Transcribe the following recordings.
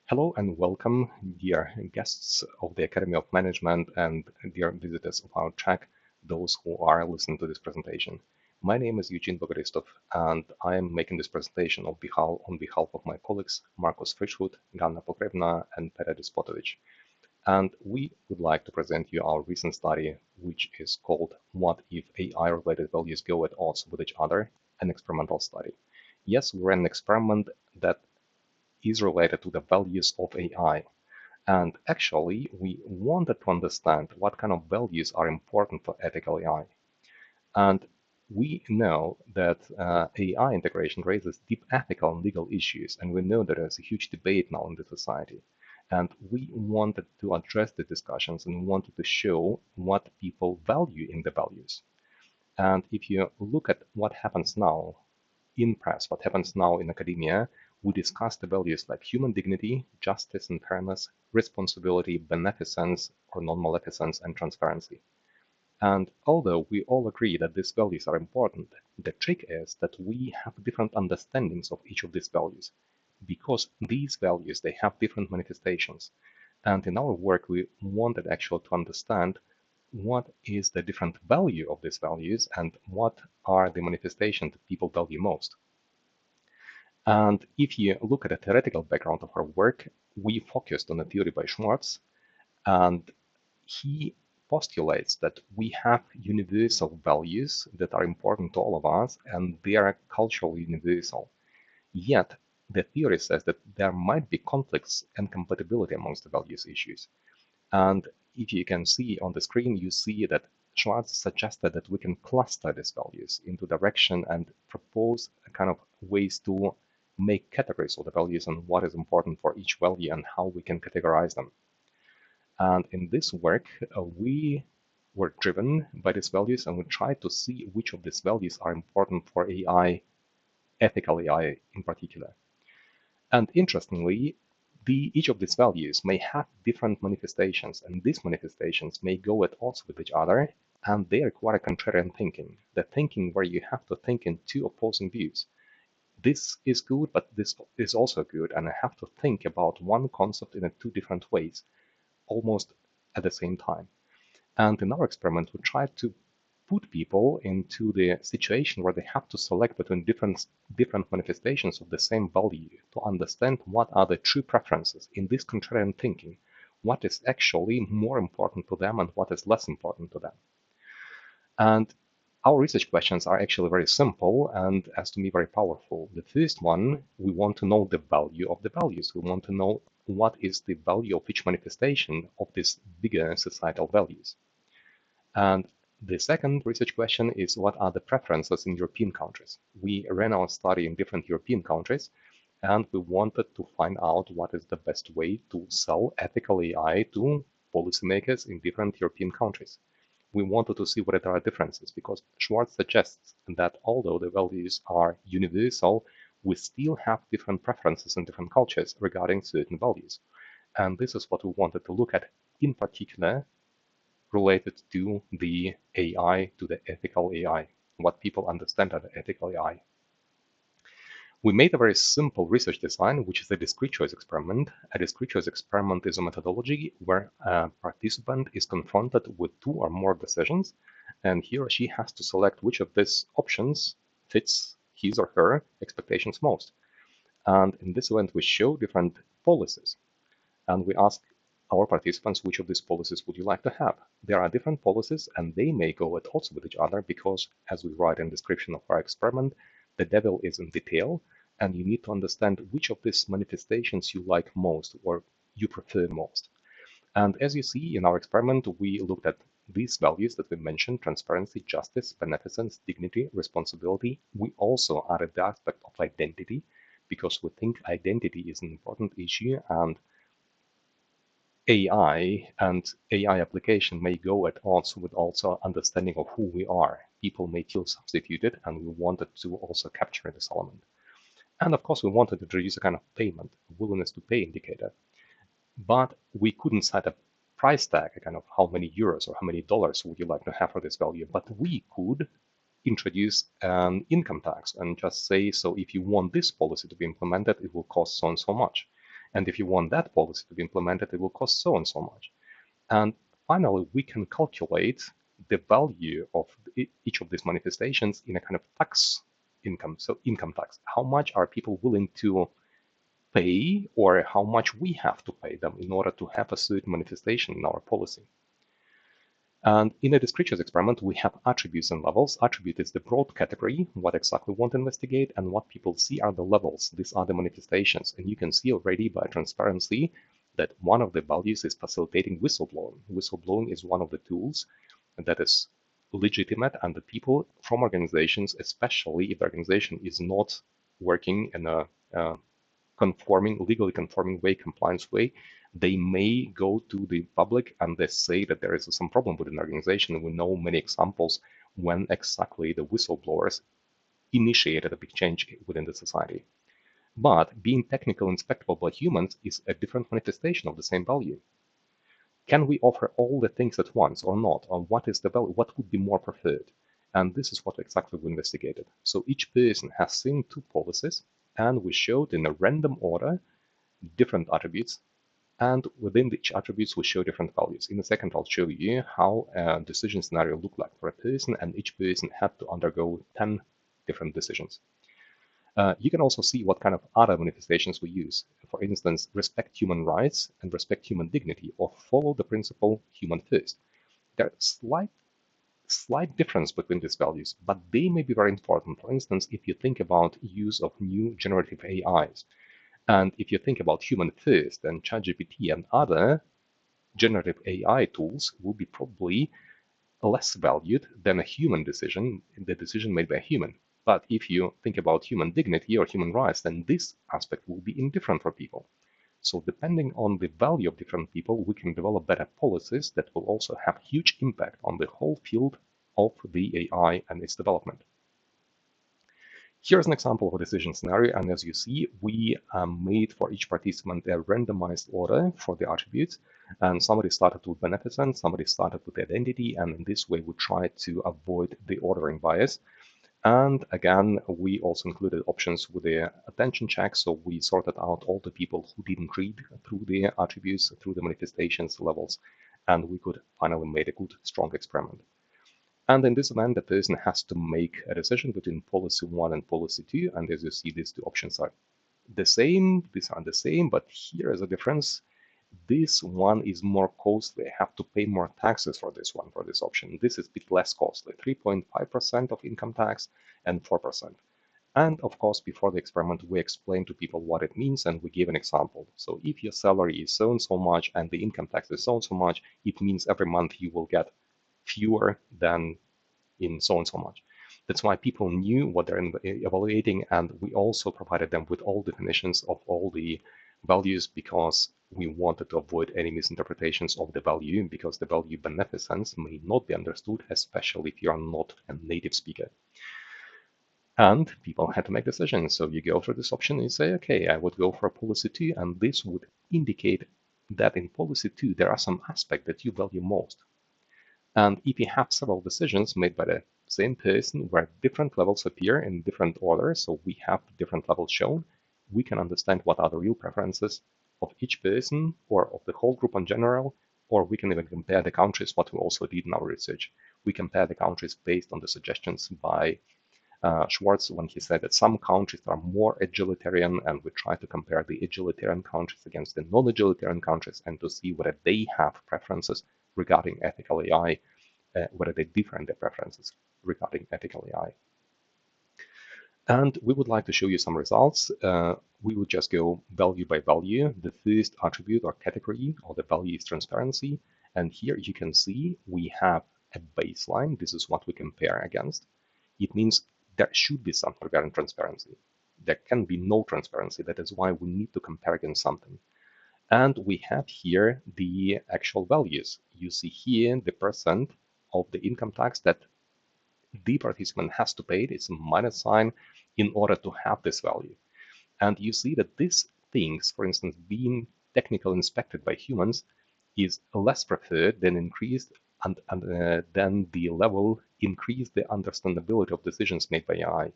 Hello and welcome, dear guests of the Academy of Management and dear visitors of our track, those who are listening to this presentation. My name is Yevgen Bogodistov, and I am making this presentation on behalf of my colleagues Markus Frischhut, Ganna Pogrebna, and Petar Despotovic. And we would like to present you our recent study, which is called What if AI-related values go at odds with each other? An experimental study. Yes, we ran an experiment that is related to the values of AI. And actually, we wanted to understand what kind of values are important for ethical AI. And we know that AI integration raises deep ethical and legal issues, and we know that there's a huge debate now in the society. And we wanted to address the discussions and wanted to show what people value in the values. And if you look at what happens now in press, what happens now in academia, we discuss the values like human dignity, justice and fairness, responsibility, beneficence or non-maleficence, and transparency. And although we all agree that these values are important, the trick is that we have different understandings of each of these values, because these values, they have different manifestations. And in our work, we wanted actually to understand what is the different value of these values and what are the manifestations that people value most. And if you look at the theoretical background of our work, we focused on a theory by Schwartz, and he postulates that we have universal values that are important to all of us, and they are culturally universal. Yet, the theory says that there might be conflicts and compatibility amongst the values issues. And if you can see on the screen, you see that Schwartz suggested that we can cluster these values into direction and propose a kind of ways to make categories of the values and what is important for each value and how we can categorize them. And in this work, we were driven by these values and we tried to see which of these values are important for AI, ethical AI in particular. And interestingly, each of these values may have different manifestations, and these manifestations may go at odds with each other, and they require contrarian thinking, the thinking where you have to think in two opposing views. This is good, but this is also good, and I have to think about one concept in two different ways, almost at the same time. And in our experiment, we tried to put people into the situation where they have to select between different manifestations of the same value to understand what are the true preferences in this contrarian thinking, what is actually more important to them and what is less important to them. And our research questions are actually very simple and, as to me, very powerful. The first one, we want to know the value of the values. We want to know what is the value of each manifestation of these bigger societal values. And the second research question is what are the preferences in European countries? We ran our study in different European countries, and we wanted to find out what is the best way to sell ethical AI to policymakers in different European countries. We wanted to see whether there are differences, because Schwartz suggests that although the values are universal, we still have different preferences in different cultures regarding certain values. And this is what we wanted to look at, in particular, related to the AI, to the ethical AI, what people understand as ethical AI. We made a very simple research design, which is a discrete choice experiment. A discrete choice experiment is a methodology where a participant is confronted with two or more decisions, and he or she has to select which of these options fits his or her expectations most. And in this event, we show different policies, and we ask our participants which of these policies would you like to have. There are different policies, and they may go at odds with each other because, as we write in the description of our experiment, the devil is in detail, and you need to understand which of these manifestations you like most or you prefer most. And as you see in our experiment, we looked at these values that we mentioned: transparency, justice, beneficence, dignity, responsibility. We also added the aspect of identity because we think identity is an important issue, and AI and AI application may go at odds with also understanding of who we are. People may feel substituted, and we wanted to also capture this element. And of course, we wanted to introduce a kind of payment, willingness to pay indicator. But we couldn't set a price tag, a kind of how many euros or how many dollars would you like to have for this value. But we could introduce an income tax and just say, so if you want this policy to be implemented, it will cost so and so much. And if you want that policy to be implemented, it will cost so and so much. And finally, we can calculate the value of each of these manifestations in a kind of tax income. So income tax, how much are people willing to pay, or how much we have to pay them in order to have a certain manifestation in our policy. And in a discrete experiment, we have attributes and levels. Attribute is the broad category, what exactly we want to investigate, and what people see are the levels. These are the manifestations. And you can see already by transparency that one of the values is facilitating whistleblowing. Whistleblowing is one of the tools that is legitimate, and the people from organizations, especially if the organization is not working in a legally conforming way, compliance way, they may go to the public and they say that there is some problem with an organization. We know many examples when exactly the whistleblowers initiated a big change within the society. But being technical inspectable by humans is a different manifestation of the same value. Can we offer all the things at once or not? Or what is the value? What would be more preferred? And this is what exactly we investigated. So each person has seen two policies, and we showed in a random order different attributes, and within each attributes we show different values. In a second, I'll show you how a decision scenario looked like for a person, and each person had to undergo 10 different decisions. You can also see what kind of other manifestations we use. For instance, respect human rights and respect human dignity, or follow the principle human first. There's slight difference between these values, but they may be very important. For instance, if you think about use of new generative AIs, and if you think about human first, then ChatGPT and other generative AI tools will be probably less valued than a human decision, the decision made by a human. But if you think about human dignity or human rights, then this aspect will be indifferent for people. So depending on the value of different people, we can develop better policies that will also have huge impact on the whole field of the AI and its development. Here's an example of a decision scenario, and as you see, we made for each participant a randomized order for the attributes, and somebody started with beneficent, somebody started with identity, and in this way we tried to avoid the ordering bias. And again, we also included options with the attention check, so we sorted out all the people who didn't read through the attributes, through the manifestations levels, and we could finally make a good, strong experiment. And in this event, the person has to make a decision between policy 1 and policy 2. And as you see, these two options are the same. These are the same, but here is a difference. This one is more costly. I have to pay more taxes for this one, for this option. This is a bit less costly, 3.5% of income tax and 4%. And of course, before the experiment, we explained to people what it means, and we gave an example. So if your salary is so and so much and the income tax is so and so much, it means every month you will get fewer than in so and so much. That's why people knew what they're evaluating, and we also provided them with all definitions of all the values because we wanted to avoid any misinterpretations of the value, because the value beneficence may not be understood, especially if you are not a native speaker. And people had to make decisions. So you go for this option and you say, okay, I would go for policy 2, and this would indicate that in policy 2 there are some aspects that you value most. And if you have several decisions made by the same person where different levels appear in different order, so we have different levels shown, we can understand what are the real preferences of each person or of the whole group in general, or we can even compare the countries, what we also did in our research. We compare the countries based on the suggestions by Schwartz when he said that some countries are more egalitarian, and we try to compare the egalitarian countries against the non-egalitarian countries and to see whether they have preferences regarding ethical AI, whether they differ in their preferences regarding ethical AI. And we would like to show you some results. We would just go value by value. The first attribute or category or the value is transparency. And here you can see we have a baseline. This is what we compare against. It means there should be something regarding transparency. There can be no transparency. That is why we need to compare against something. And we have here the actual values. You see here the percent of the income tax that the participant has to pay. It's a minus sign in order to have this value. And you see that these things, for instance, being technically inspected by humans, is less preferred than increased than the level increase the understandability of decisions made by AI.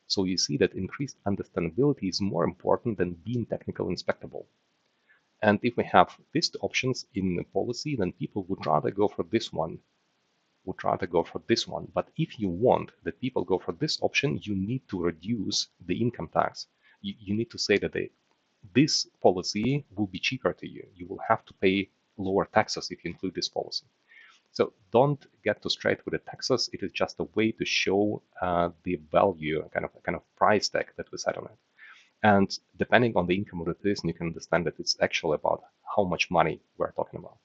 So you see that increased understandability is more important than being technically inspectable. And if we have these two options in the policy, then people would rather go for this one, But if you want that people go for this option, you need to reduce the income tax. You need to say that this policy will be cheaper to you. You will have to pay lower taxes if you include this policy. So don't get too straight with the taxes. It is just a way to show the value, kind of price tag that we set on it. And depending on the income of the person, you can understand that it's actually about how much money we're talking about.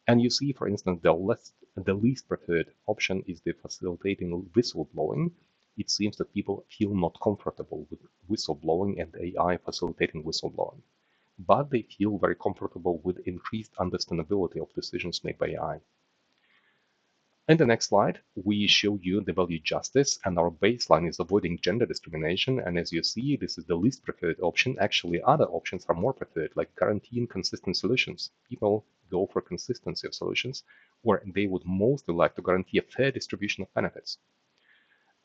And you see, for instance, the least preferred option is the facilitating whistleblowing. It seems that people feel not comfortable with whistleblowing and AI facilitating whistleblowing, but they feel very comfortable with increased understandability of decisions made by AI. In the next slide, we show you the value justice, and our baseline is avoiding gender discrimination. And as you see, this is the least preferred option. Actually, other options are more preferred, like guaranteeing consistent solutions. People go for consistency of solutions, or they would mostly like to guarantee a fair distribution of benefits.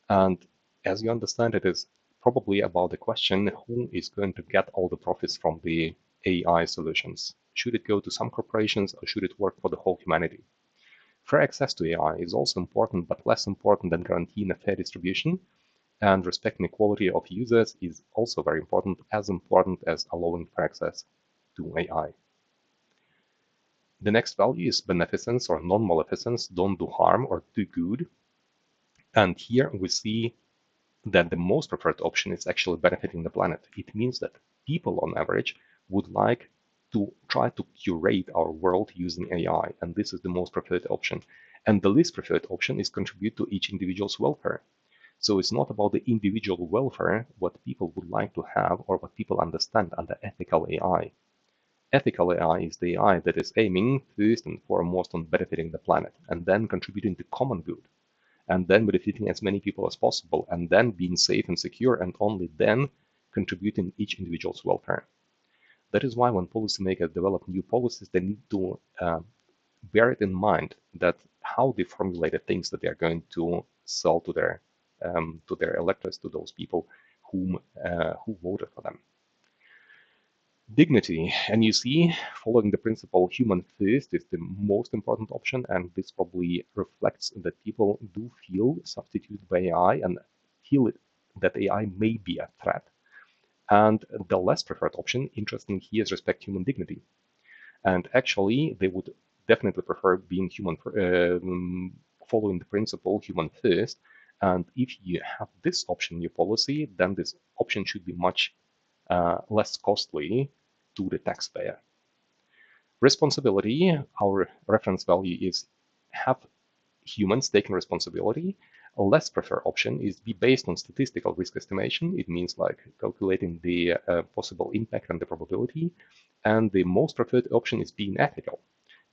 And as you understand, it is probably about the question, who is going to get all the profits from the AI solutions? Should it go to some corporations, or should it work for the whole humanity? Fair access to AI is also important, but less important than guaranteeing a fair distribution. And respecting equality of users is also very important, as important as allowing fair access to AI. The next value is beneficence or non-maleficence, don't do harm or do good. And here we see that the most preferred option is actually benefiting the planet. It means that people on average would like to try to curate our world using AI, and this is the most preferred option. And the least preferred option is contribute to each individual's welfare. So it's not about the individual welfare, what people would like to have or what people understand under ethical AI. Ethical AI is the AI that is aiming first and foremost on benefiting the planet and then contributing to common good, and then benefiting as many people as possible, and then being safe and secure, and only then contributing each individual's welfare. That is why when policymakers develop new policies, they need to bear it in mind that how they formulate the things that they are going to sell to their electors, to those people who voted for them. Dignity, and you see, following the principle human first is the most important option, and this probably reflects that people do feel substituted by AI and feel that AI may be a threat. And the less preferred option, interesting here, is respect human dignity. And actually, they would definitely prefer being human, following the principle human first. And if you have this option in your policy, then this option should be much less costly to the taxpayer. Responsibility, our reference value is have humans taking responsibility. A less preferred option is be based on statistical risk estimation. It means like calculating the possible impact and the probability. And the most preferred option is being ethical.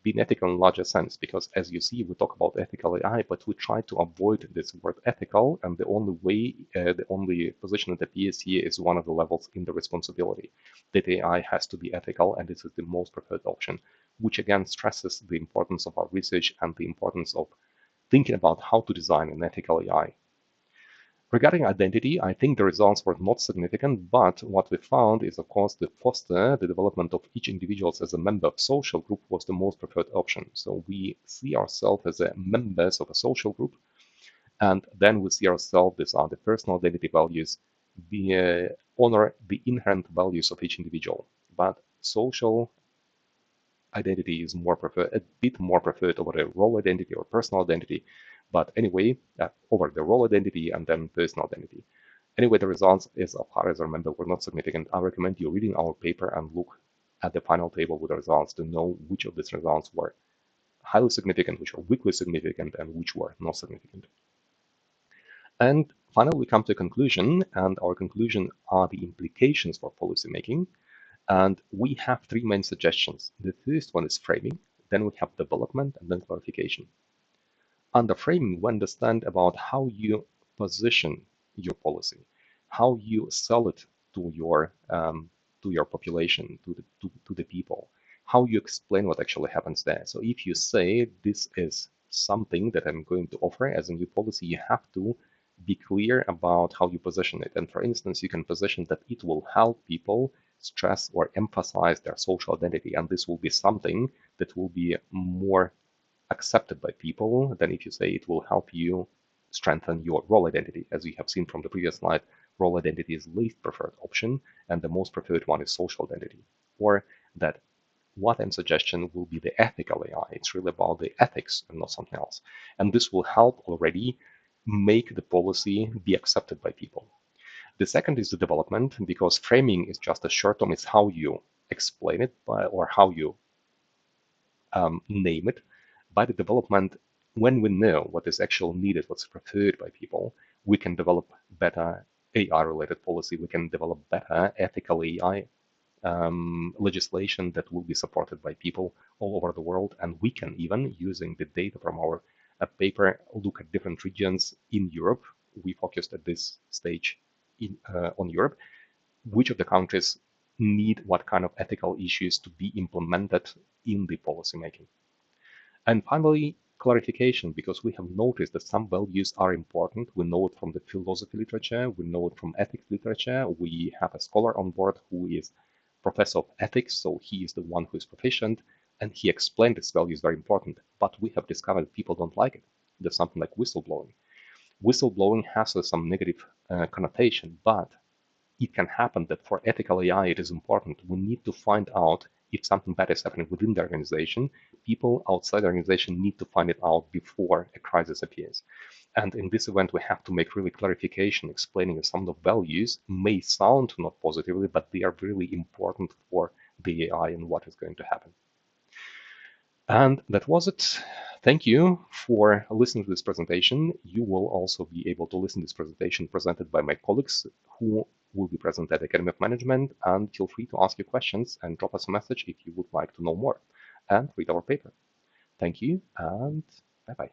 Being ethical in a larger sense, because as you see, we talk about ethical AI, but we try to avoid this word ethical, and the only way, the only position that appears here is one of the levels in the responsibility, that AI has to be ethical, and this is the most preferred option, which again stresses the importance of our research and the importance of thinking about how to design an ethical AI. Regarding identity, I think the results were not significant, but what we found is, of course, to foster the development of each individual as a member of social group was the most preferred option. So we see ourselves as members of a social group, and then we see ourselves, these are the personal identity values, honor the inherent values of each individual. But social identity is more preferred, a bit more preferred over the role identity or personal identity. But anyway, over the role identity and then personal identity. Anyway, the results, as far as I remember, were not significant. I recommend you reading our paper and look at the final table with the results to know which of these results were highly significant, which were weakly significant, and which were not significant. And finally, we come to a conclusion, and our conclusion are the implications for policymaking. And we have three main suggestions. The first one is framing, then we have development, and then clarification. Under framing, we understand about how you position your policy, how you sell it to your population, to the people, how you explain what actually happens there. So if you say this is something that I'm going to offer as a new policy, you have to be clear about how you position it. And for instance, you can position that it will help people stress or emphasize their social identity. And this will be something that will be more accepted by people than if you say it will help you strengthen your role identity. As we have seen from the previous slide, role identity is least preferred option, and the most preferred one is social identity. Or that what I'm suggesting will be the ethical AI. It's really about the ethics and not something else. And this will help already make the policy be accepted by people. The second is the development, because framing is just a short term, it's how you explain it or how you name it. By the development, when we know what is actually needed, what's preferred by people, we can develop better AI-related policy. We can develop better ethical AI legislation that will be supported by people all over the world. And we can even, using the data from our paper, look at different regions in Europe. We focused at this stage on Europe. Which of the countries need what kind of ethical issues to be implemented in the policy making? And finally, clarification, because we have noticed that some values are important. We know it from the philosophy literature, we know it from ethics literature. We have a scholar on board who is professor of ethics, so he is the one who is proficient, and he explained this value is very important. But we have discovered people don't like it. There's something like whistleblowing. Whistleblowing has some negative connotation, but it can happen that for ethical AI, it is important. We need to find out if something bad is happening within the organization. People outside the organization need to find it out before a crisis appears. And in this event, we have to make really clarification, explaining that some of the values may sound not positively, but they are really important for the AI and what is going to happen. And that was it. Thank you for listening to this presentation. You will also be able to listen to this presentation presented by my colleagues who will be present at the Academy of Management, and feel free to ask your questions and drop us a message if you would like to know more and read our paper. Thank you, and bye-bye.